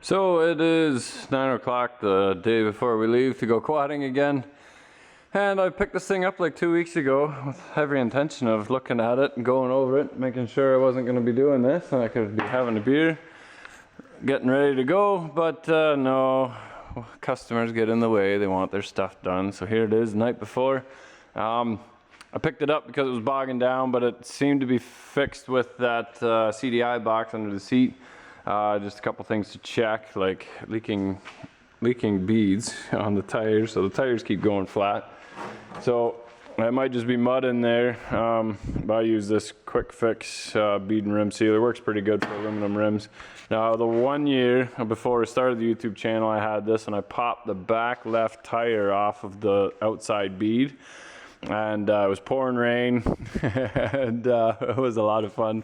So it is 9 o'clock the day before we leave to go quadding again. And I picked this thing up like 2 weeks ago with every intention of looking at it and going over it, making sure I wasn't going to be doing this and I could be having a beer, getting ready to go. But no, customers get in the way, they want their stuff done. So here it is the night before. I picked it up because it was bogging down, but it seemed to be fixed with that CDI box under the seat. Just a couple things to check, like leaking beads on the tires, so the tires keep going flat. So it might just be mud in there, but I use this quick fix bead and rim sealer. Works pretty good for aluminum rims. Now the 1 year before I started the YouTube channel, I had this and I popped the back left tire off of the outside bead, and it was pouring rain and it was a lot of fun.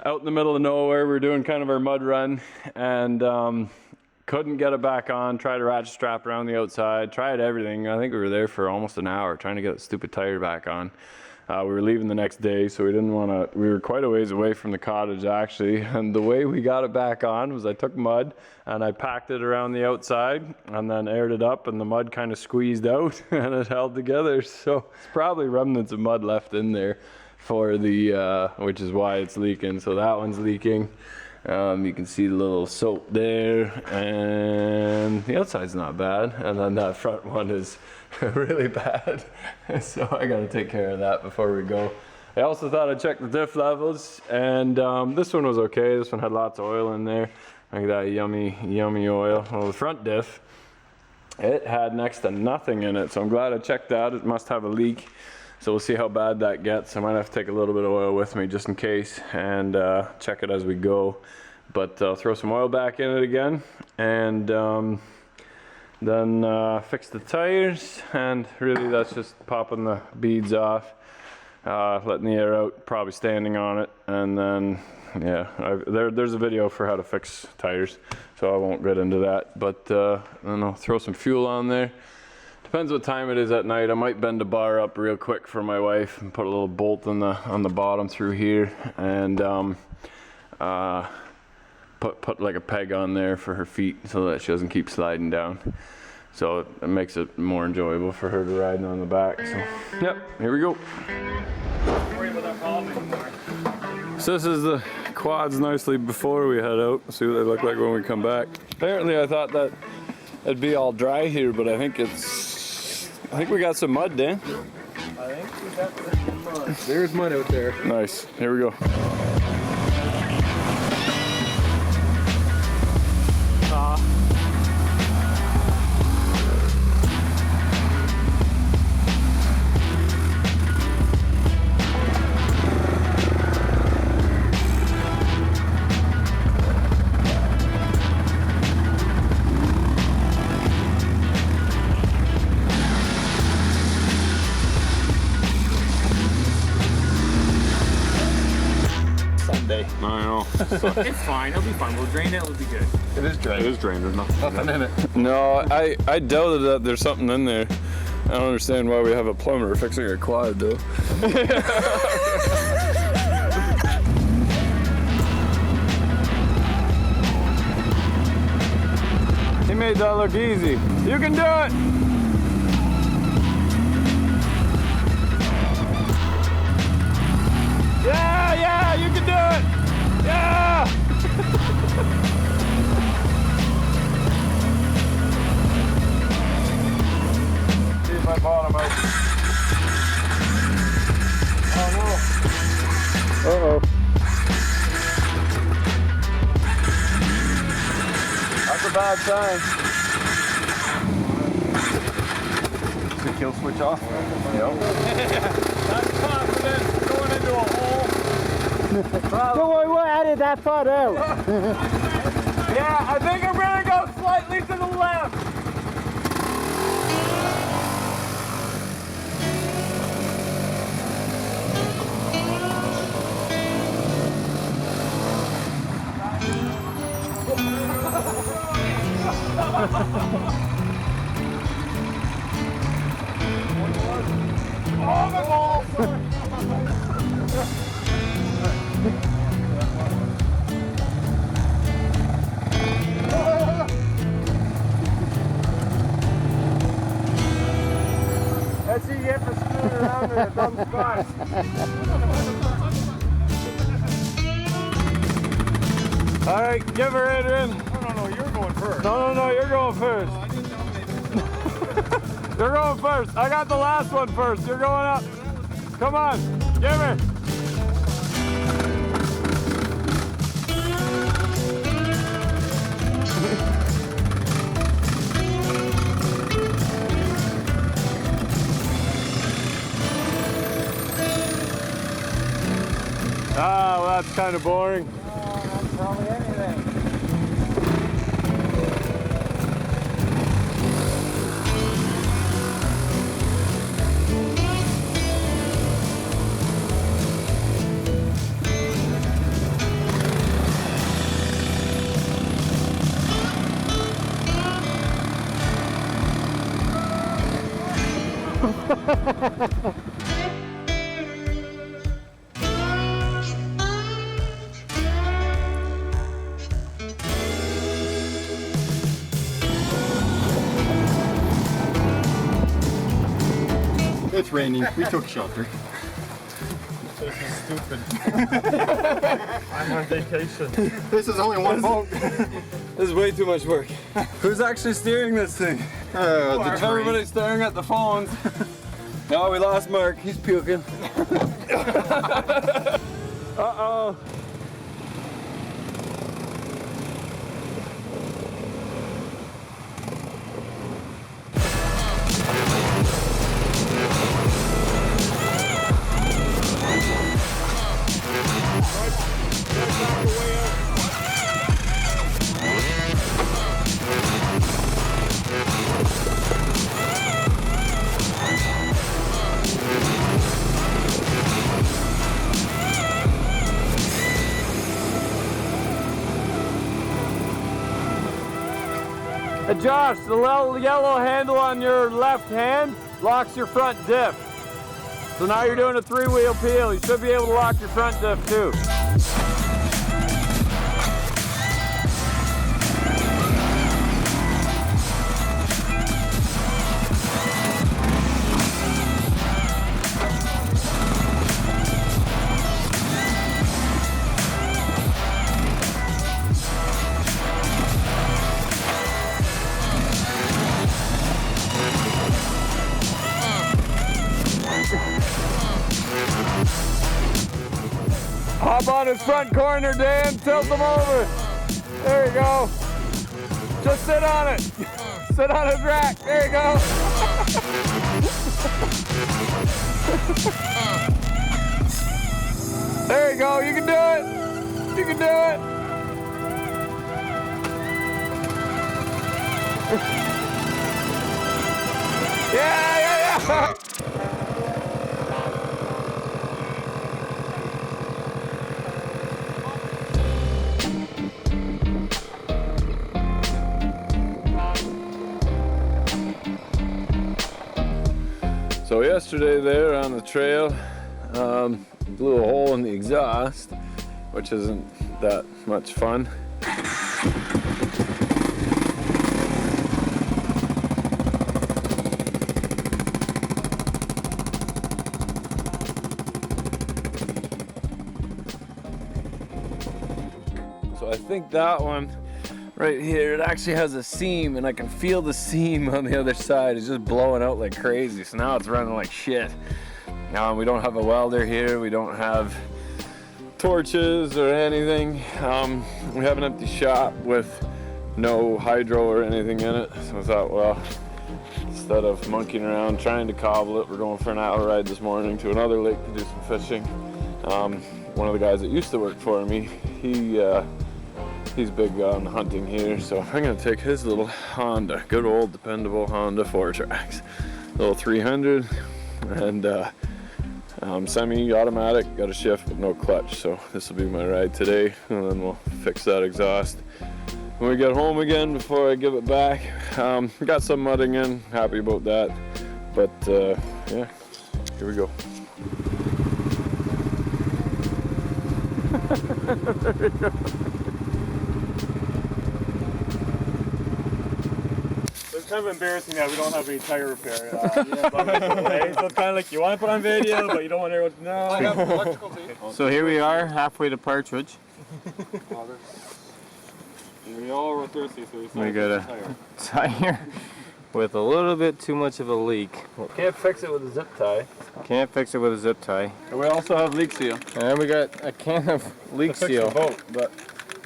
Out in the middle of nowhere, we were doing kind of our mud run and couldn't get it back on. Tried a ratchet strap around the outside, tried everything. I think we were there for almost an hour trying to get the stupid tire back on. We were leaving the next day, so we didn't want to, we were quite a ways away from the cottage actually, and the way we got it back on was I took mud and I packed it around the outside and then aired it up, and the mud kind of squeezed out and it held together. So it's probably remnants of mud left in there for the which is why it's leaking. So that one's leaking. You can see the little soap there, and the outside's not bad, and then that front one is really bad. So I gotta take care of that before we go. I also thought I'd check the diff levels, and this one was okay. This one had lots of oil in there, like that yummy oil. Well, the front diff, it had next to nothing in it, so I'm glad I checked that. It must have a leak. So we'll see how bad that gets. I might have to take a little bit of oil with me just in case, and check it as we go. But I'll throw some oil back in it again, and then fix the tires. And really that's just popping the beads off, letting the air out, probably standing on it, and then yeah, there's a video for how to fix tires, so I won't get into that. But then I'll throw some fuel on there. Depends what time it is at night. I might bend the bar up real quick for my wife and put a little bolt on the bottom through here, and put like a peg on there for her feet so that she doesn't keep sliding down. So it makes it more enjoyable for her to ride on the back. So yep, here we go. Don't worry about that problem anymore. So this is the quads nicely before we head out. See what they look like when we come back. Apparently I thought that it'd be all dry here, but I think we got some mud, Dan. I think we got some mud. There's mud out there. Nice. Here we go. I know. It's fine, it'll be fun. We'll drain it, it'll be good. It is drained. It is drained, there's nothing in it. No, I doubted that there's something in there. I don't understand why we have a plumber fixing a quad though. He made that look easy. You can do it! Yeah, you can do it! Yeah! See if my bottom out. Oh no. Uh-oh. That's a bad sign. Does the kill switch off? Yep. That's confident going into a hole. Don't worry, we'll edit that part out. Yeah, I think I'm gonna go slightly to the left. Oh, my balls! All right, give her, Adrian. No, you're going first. No, you're going first. You're going first. I got the last one first. You're going up. Come on, give her. Ah, well, that's kind of boring. That's probably anything. It's raining. We took shelter. This is stupid. I'm on vacation. This is only one boat. This is way too much work. Who's actually steering this thing? The If everybody's staring at the phones. Oh, we lost Mark. He's puking. Uh-oh. Hey Josh, the little yellow handle on your left hand locks your front diff. So now you're doing a 3-wheel peel. You should be able to lock your front diff too. Hop on his front corner, Dan. Tilt him over. There you go. Just sit on it. Sit on his rack. There you go. There you go. You can do it. You can do it. Yeah. So yesterday there on the trail, blew a hole in the exhaust, which isn't that much fun. So I think that one right here, it actually has a seam, and I can feel the seam on the other side. It's just blowing out like crazy, so now it's running like shit. We don't have a welder here, we don't have torches or anything. We have an empty shop with no hydro or anything in it, so I thought, well, instead of monkeying around trying to cobble it, we're going for an hour ride this morning to another lake to do some fishing. One of the guys that used to work for me, he's big on hunting here, so I'm gonna take his little Honda, good old dependable Honda 4-Trax, little 300, and semi-automatic, got a shift but no clutch, so this will be my ride today, and then we'll fix that exhaust when we get home again before I give it back. Got some mudding in, happy about that, but yeah, here we go. There we go. it's kind of embarrassing that we don't have any tire repair. So it's kind of like you want to put on video, but you don't want everyone to know. I have electrical tape. So here we are, halfway to Partridge. We all were thirsty, so We got a tire with a little bit too much of a leak. Can't fix it with a zip tie. Can't fix it with a zip tie. And we also have leak seal. And then we got a can of leak seal. Boat, but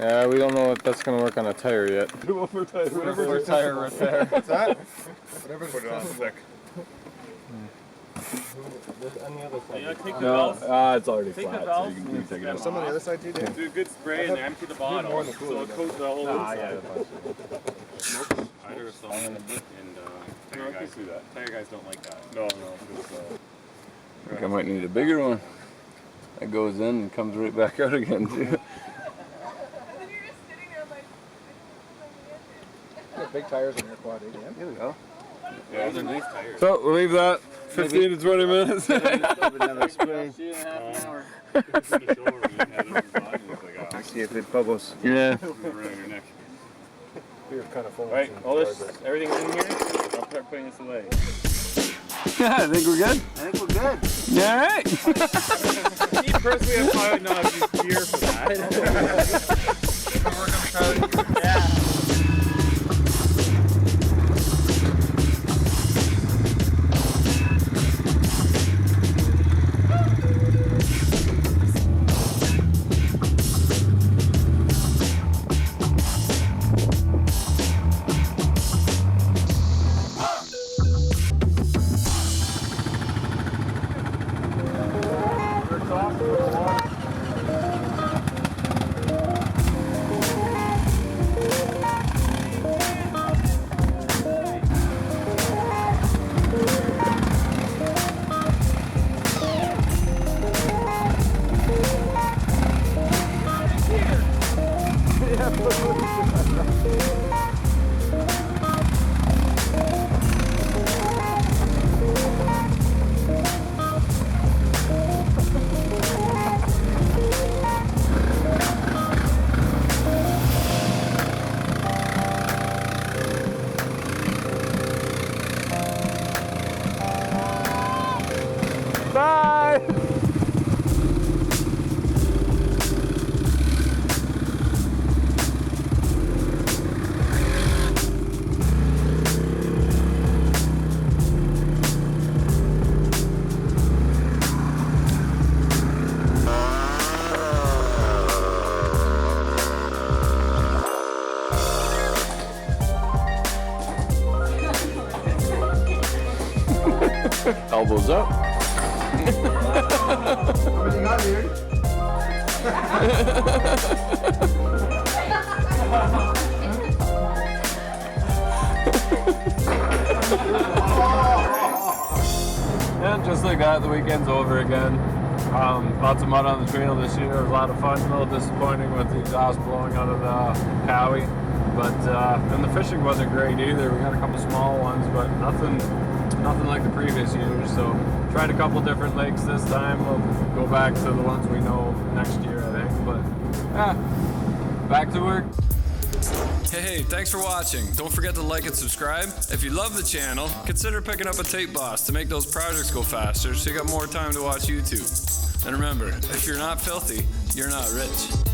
We don't know if that's going to work on a tire yet. whatever tire repair. What's that? Whatever's put it on thick. No, it's already Take the flat. valve. So you can take it out. Some on the other side too, Dave? Do a good spray and empty the bottle, so it coats the whole inside. Either or something. And tire guys do that. Tire guys don't like that. No. I think I might need a bigger one. That goes in and comes right back out again too. Big tires on your quad, eh, Dan? Here we go. Yeah, those are nice tires. So we'll leave that 15 to 20 minutes. Another spray. See if it bubbles. Yeah. Alright, all this, everything's in here. I'll start putting this away. Yeah, I think we're good. I think we're good. Yeah, all right. Me personally, I probably would not use gear for that. Yeah. Bye. Elbows up. Everything on here? And just like that, the weekend's over again. Lots of mud on the trail this year. It was a lot of fun. A little disappointing with the exhaust blowing out of the Cowie. But and the fishing wasn't great either. We got a couple small ones, but nothing like the previous years. So tried a couple different lakes this time. We'll go back to the ones we know next year, I think. But yeah, back to work. Hey, thanks for watching. Don't forget to like and subscribe. If you love the channel, consider picking up a tape boss to make those projects go faster so you got more time to watch YouTube. And remember, if you're not filthy, you're not rich.